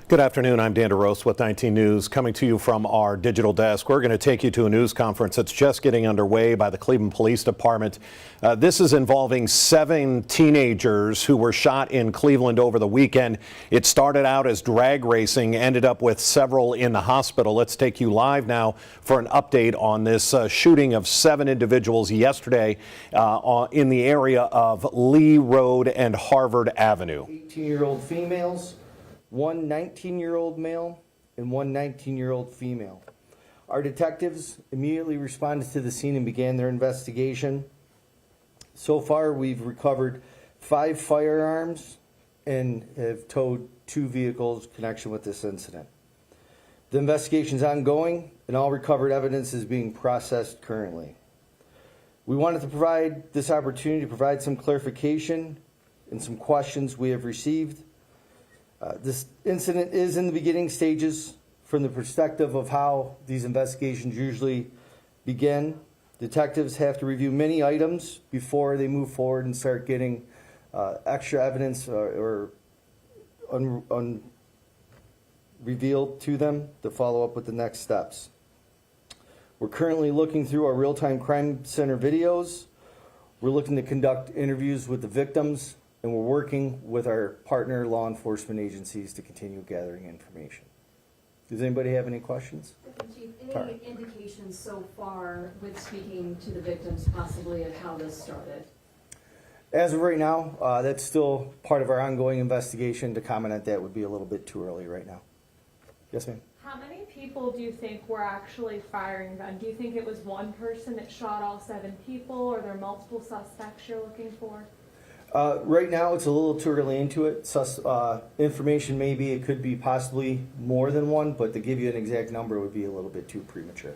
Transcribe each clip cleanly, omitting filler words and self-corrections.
Good afternoon. I'm Dan DeRose with 19 News, coming to you from our digital desk. We're going to take you to a news conference that's just getting underway by the Cleveland Police Department. This is involving 7 teenagers who were shot in Cleveland over the weekend. It started out as drag racing, ended up with several in the hospital. Let's take you live now for an update on this shooting of 7 individuals yesterday in the area of Lee Road and Harvard Avenue. 18-year-old females, 1 19-year-old male, and 1 19-year-old female. Our detectives immediately responded to the scene and began their investigation. So far, we've recovered 5 firearms and have towed 2 vehicles in connection with this incident. The investigation is ongoing, and all recovered evidence is being processed currently. We wanted to provide this opportunity to provide some clarification and some questions we have received. This incident is in the beginning stages from the perspective of how these investigations usually begin. Detectives have to review many items before they move forward and start getting extra evidence or revealed to them to follow up with the next steps. We're currently looking through our real-time crime center videos. We're looking to conduct interviews with the victims, and we're working with our partner law enforcement agencies to continue gathering information. Does anybody have any questions? Chief, any indications so far with speaking to the victims possibly of how this started? As of right now, that's still part of our ongoing investigation. To comment on that would be a little bit too early right now. Yes, ma'am? How many people do you think were actually firing them? Do you think it was one person that shot all 7 people, or are there multiple suspects you're looking for? Right now, it's a little too early into it. Information maybe it could be possibly more than one, but to give you an exact number would be a little bit too premature.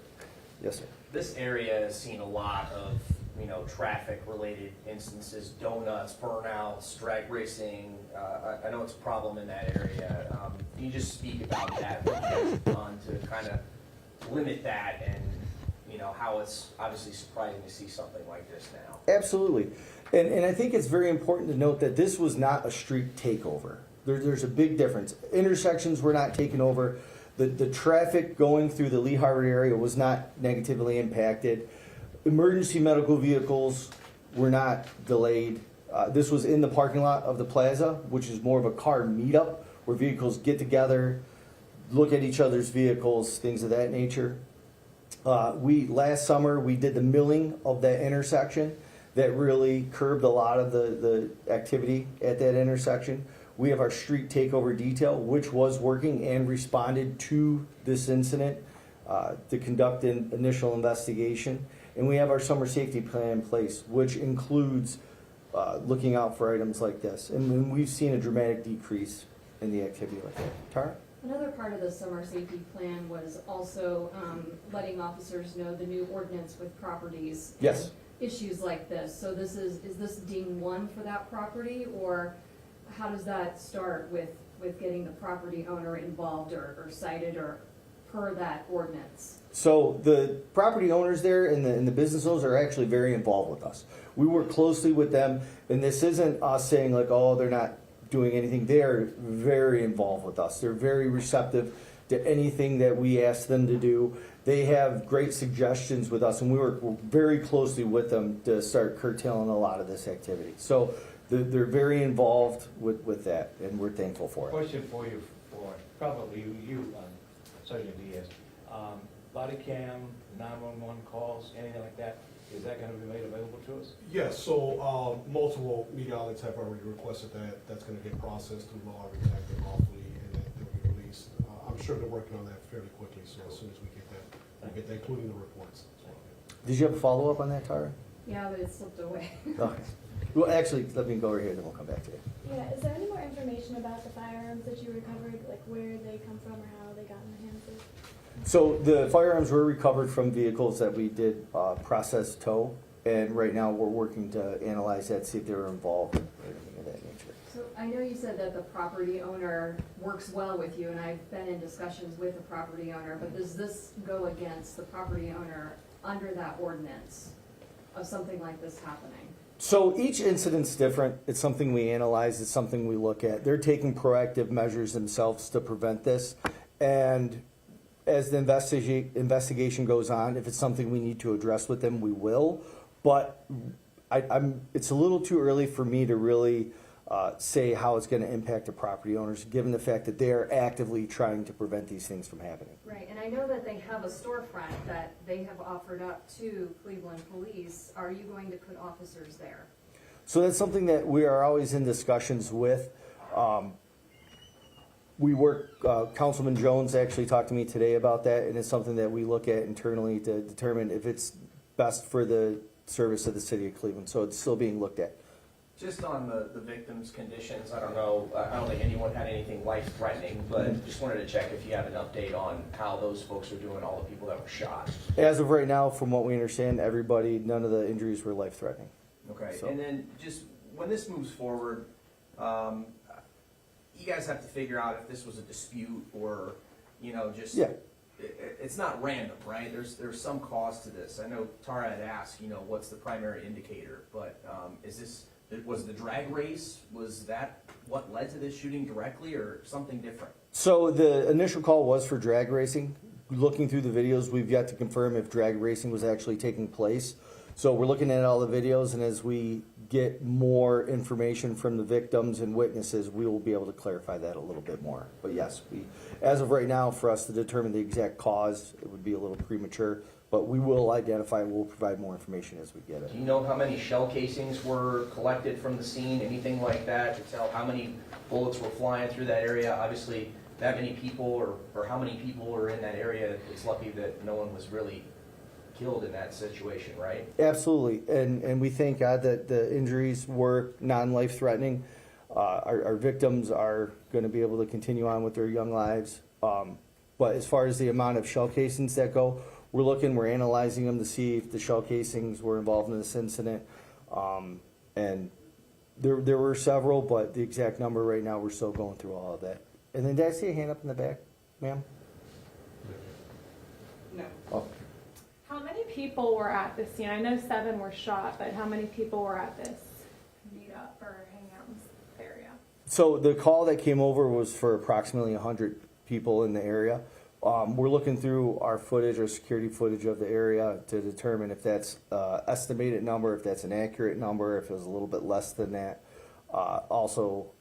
Yes, sir. This area has seen a lot of, traffic-related instances, donuts, burnouts, drag racing. I know it's a problem in that area. Can you just speak about that, what you guys have done to kind of limit that, and how it's obviously surprising to see something like this now? Absolutely. And I think it's very important to note that this was not a street takeover. There's a big difference. Intersections were not taken over. The traffic going through the Lee Harvard area was not negatively impacted. Emergency medical vehicles were not delayed. This was in the parking lot of the plaza, which is more of a car meetup where vehicles get together, look at each other's vehicles, things of that nature. Last summer, we did the milling of that intersection. That really curbed a lot of the activity at that intersection. We have our street takeover detail, which was working and responded to this incident to conduct an initial investigation. And we have our summer safety plan in place, which includes looking out for items like this. And we've seen a dramatic decrease in the activity like that. Tara? Another part of the summer safety plan was also letting officers know the new ordinance with properties. Yes. Issues like this. So is this ding 1 for that property, or how does that start with getting the property owner involved or cited or per that ordinance? So the property owners there and the business owners are actually very involved with us. We work closely with them, and this isn't us saying like, oh, they're not doing anything. They're very involved with us. They're very receptive to anything that we ask them to do. They have great suggestions with us, and we work very closely with them to start curtailing a lot of this activity. So they're very involved with that, and we're thankful for it. Question for you, for probably you, Sergeant Diaz. Body cam, 911 calls, anything like that, is that going to be made available to us? Yes, so multiple media outlets have already requested that. That's going to get processed through law and detective lawfully, and then they'll be released. I'm sure they're working on that fairly quickly, so as soon as we get that, we'll get that, including the reports as well. Did you have a follow-up on that, Tara? Yeah, but it slipped away. Okay. Well, actually, let me go over here, then we'll come back to it. Yeah, is there any more information about the firearms that you recovered, like where they come from or how they got in the hands of? So the firearms were recovered from vehicles that we did process tow, and right now we're working to analyze that, see if they were involved or anything of that nature. So I know you said that the property owner works well with you, and I've been in discussions with the property owner, but does this go against the property owner under that ordinance of something like this happening? So each incident's different. It's something we analyze. It's something we look at. They're taking proactive measures themselves to prevent this. And as the investigation goes on, if it's something we need to address with them, we will. But it's a little too early for me to really say how it's going to impact the property owners, given the fact that they are actively trying to prevent these things from happening. Right, and I know that they have a storefront that they have offered up to Cleveland Police. Are you going to put officers there? So that's something that we are always in discussions with. We work, Councilman Jones actually talked to me today about that, and it's something that we look at internally to determine if it's best for the service of the city of Cleveland. So it's still being looked at. Just on the victims' conditions, I don't know, I don't think anyone had anything life-threatening, but just wanted to check if you had an update on how those folks are doing, all the people that were shot. As of right now, from what we understand, none of the injuries were life-threatening. Okay, So- and then just when this moves forward, you guys have to figure out if this was a dispute or, just. Yeah. It's not random, right? There's some cause to this. I know Tara had asked, what's the primary indicator, but was the drag race, was that what led to this shooting directly or something different? So the initial call was for drag racing. Looking through the videos, we've yet to confirm if drag racing was actually taking place. So we're looking at all the videos, and as we get more information from the victims and witnesses, we will be able to clarify that a little bit more. But yes, as of right now, for us to determine the exact cause, it would be a little premature. But we will identify and we'll provide more information as we get it. Do you know how many shell casings were collected from the scene, anything like that, to tell how many bullets were flying through that area? Obviously, that many people or how many people are in that area, it's lucky that no one was really killed in that situation, right? Absolutely, and we thank God that the injuries were non-life threatening. Our victims are going to be able to continue on with their young lives. But as far as the amount of shell casings that go, we're analyzing them to see if the shell casings were involved in this incident. And there were several, but the exact number right now, we're still going through all of that. And then did I see a hand up in the back, ma'am? No. Oh. How many people were at this scene? I know 7 were shot, but how many people were at this meetup or hangout in this area? So the call that came over was for approximately 100 people in the area. We're looking through our footage, our security footage of the area to determine if that's estimated number, if that's an accurate number, if it was a little bit less than that. Also,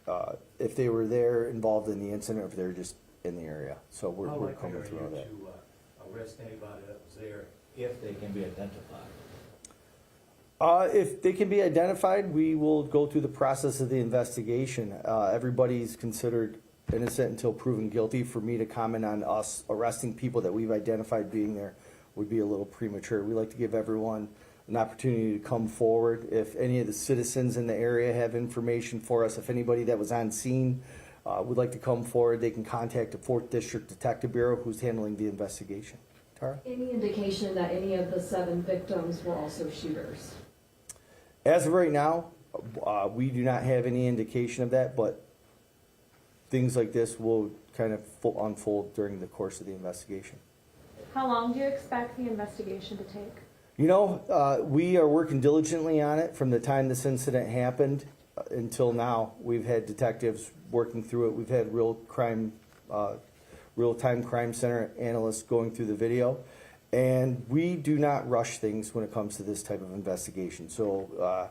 if they were there involved in the incident, or if they're just in the area. So we're How likely coming are through all you that. to arrest anybody that was there if they can be identified? If they can be identified, we will go through the process of the investigation. Everybody's considered innocent until proven guilty. For me to comment on us arresting people that we've identified being there would be a little premature. We like to give everyone an opportunity to come forward. If any of the citizens in the area have information for us, if anybody that was on scene would like to come forward, they can contact the 4th District Detective Bureau, who's handling the investigation. Tara? Any indication that any of the 7 victims were also shooters? As of right now, we do not have any indication of that, but things like this will kind of unfold during the course of the investigation. How long do you expect the investigation to take? We are working diligently on it from the time this incident happened until now. We've had detectives working through it. We've had real-time crime center analysts going through the video. And we do not rush things when it comes to this type of investigation. So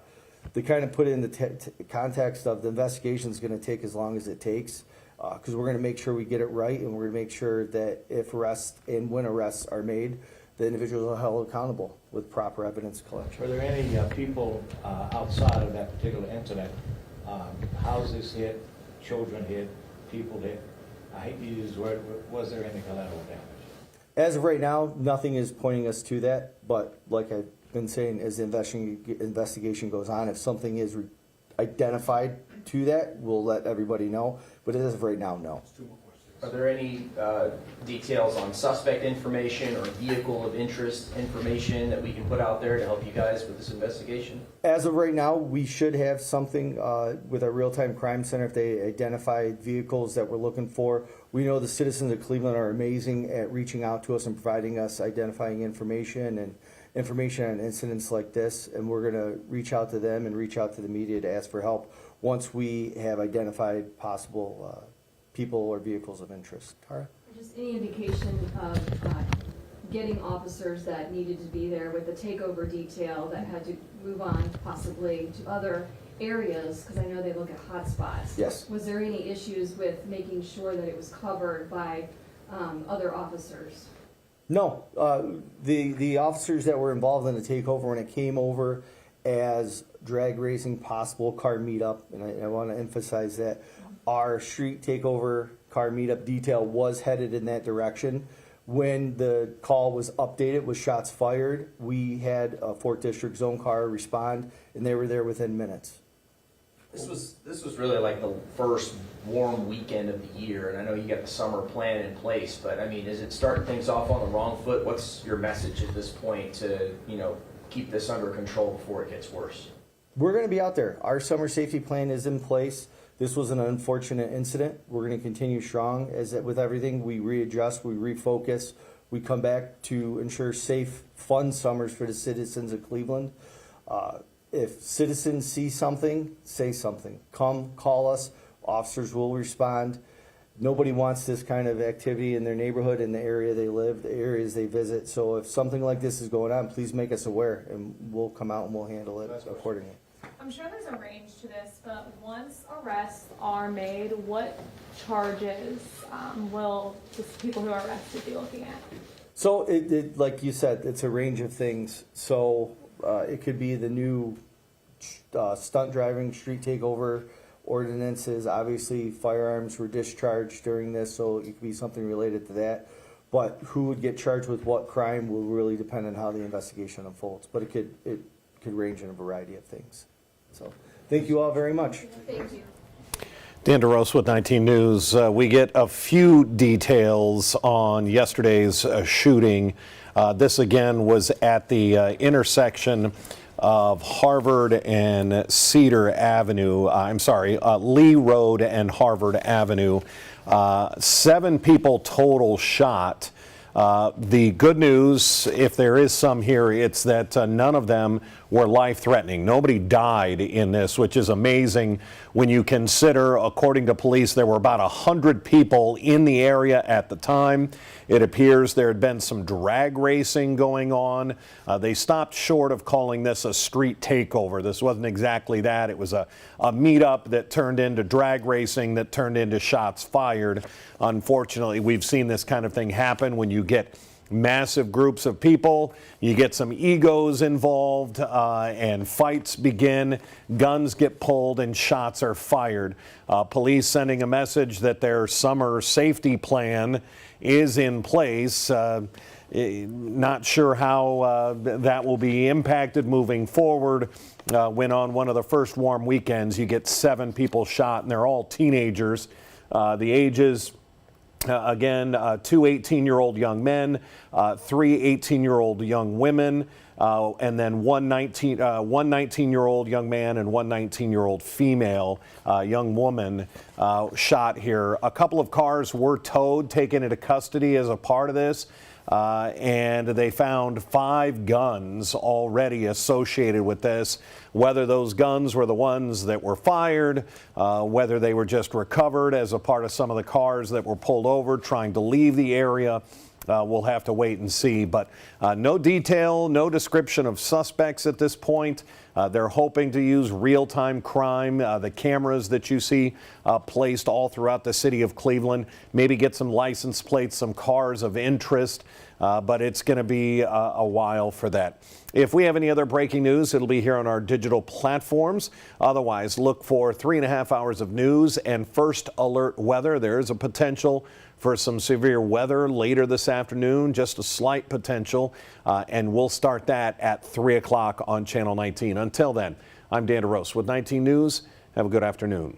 to kind of put it in the context of the investigation is going to take as long as it takes, because we're going to make sure we get it right, and we're going to make sure that if arrests and when arrests are made, the individuals are held accountable with proper evidence collection. Were there any people outside of that particular incident, houses hit, children hit, people hit? I hate to use the word, was there any collateral damage? As of right now, nothing is pointing us to that, but like I've been saying, as the investigation goes on, if something is identified to that, we'll let everybody know. But as of right now, no. Are there any details on suspect information or vehicle of interest information that we can put out there to help you guys with this investigation? As of right now, we should have something with our real-time crime center if they identify vehicles that we're looking for. We know the citizens of Cleveland are amazing at reaching out to us and providing us identifying information and information on incidents like this, and we're gonna reach out to them and reach out to the media to ask for help once we have identified possible people or vehicles of interest. Tara? Just any indication of getting officers that needed to be there with the takeover detail that had to move on possibly to other areas, because I know they look at hotspots. Yes. Was there any issues with making sure that it was covered by other officers? No, the officers that were involved in the takeover when it came over as drag racing possible car meetup, and I want to emphasize that our street takeover car meetup detail was headed in that direction. When the call was updated with shots fired, we had a 4th District Zone car respond, and they were there within minutes. This was really like the first warm weekend of the year, and I know you got the summer plan in place, but I mean, is it starting things off on the wrong foot? What's your message at this point to, keep this under control before it gets worse? We're going to be out there. Our summer safety plan is in place. This was an unfortunate incident. We're going to continue strong with everything. We readjust, we refocus, we come back to ensure safe, fun summers for the citizens of Cleveland. If citizens see something, say something. Come, call us. Officers will respond. Nobody wants this kind of activity in their neighborhood, in the area they live, the areas they visit. So if something like this is going on, please make us aware, and we'll come out and we'll handle it accordingly. I'm sure there's a range to this, but once arrests are made, what charges will the people who are arrested be looking at? So it like you said, it's a range of things. So it could be the new stunt driving, street takeover ordinances. Obviously, firearms were discharged during this, so it could be something related to that. But who would get charged with what crime will really depend on how the investigation unfolds. But it could range in a variety of things. So thank you all very much. Thank you. Dan DeRose with 19 News. We get a few details on yesterday's shooting. This again was at the intersection of Harvard and Cedar Avenue. Lee Road and Harvard Avenue. 7 people total shot. The good news, if there is some here, it's that none of them were life-threatening. Nobody died in this, which is amazing when you consider, according to police, there were about 100 people in the area at the time. It appears there had been some drag racing going on. They stopped short of calling this a street takeover. This wasn't exactly that. It was a meetup that turned into drag racing that turned into shots fired. Unfortunately, we've seen this kind of thing happen when you get massive groups of people, you get some egos involved, and fights begin, guns get pulled, and shots are fired. Police sending a message that their summer safety plan is in place. Not sure how that will be impacted moving forward. When on one of the first warm weekends, you get 7 people shot, and they're all teenagers. The ages, again, 2 18-year-old young men, 3 18-year-old young women, and then one 19-year-old young man and one 19-year-old female young woman shot here. A couple of cars were towed, taken into custody as a part of this. And they found 5 guns already associated with this. Whether those guns were the ones that were fired, whether they were just recovered as a part of some of the cars that were pulled over trying to leave the area, we'll have to wait and see. But no detail, no description of suspects at this point. They're hoping to use real-time crime, the cameras that you see placed all throughout the city of Cleveland, maybe get some license plates, some cars of interest, but it's going to be a while for that. If we have any other breaking news, it'll be here on our digital platforms. Otherwise, look for 3.5 hours of news and first alert weather. There is a potential for some severe weather later this afternoon, just a slight potential, and we'll start that at 3 o'clock on Channel 19. Until then, I'm Dan DeRose with 19 News. Have a good afternoon.